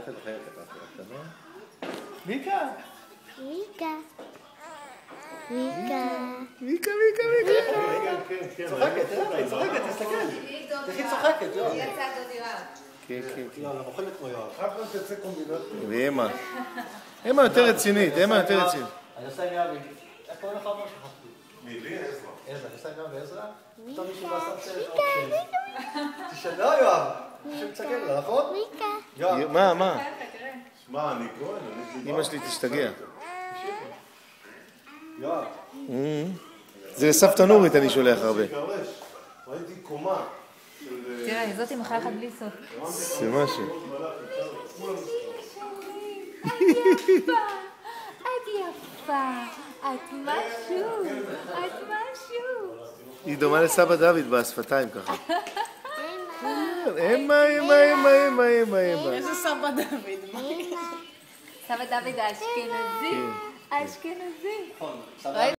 מחייכת הקטנה. מיקה. מיקה. צוחקת, היא צוחקת, תסתכל. איך היא צוחקת, יואב. היא יצאת עוד יואב. כן, כן. יאללה, מוכלת כמו יואב. אחר כך תצא קומבינציה. ואמא. אמא יותר רצינית, אמא יותר רצינית. אני עושה עם יואב, איך קוראים לך? מי? לי? עזרא. עזרא, אני עושה עם יואב ועזרא? פתאום מישהו בעשה תשאל, לא יואב. מישהו מסתכל לה, נכון? יואב. מה? שמע, אני כהן, אמא שלי תשתגע. יואב. זה לסבתא נורית אני שולח הרבה. ראיתי קומה. תראה, זאת עם מחייכת בלי סוף. זה משהו. את יפה, את יפה, את משהו, את משהו. היא דומה לסבא דוד בשפתיים ככה. אמא. איזה סבא דוד? סבא דוד האשכנזי. האשכנזי. נכון, סבא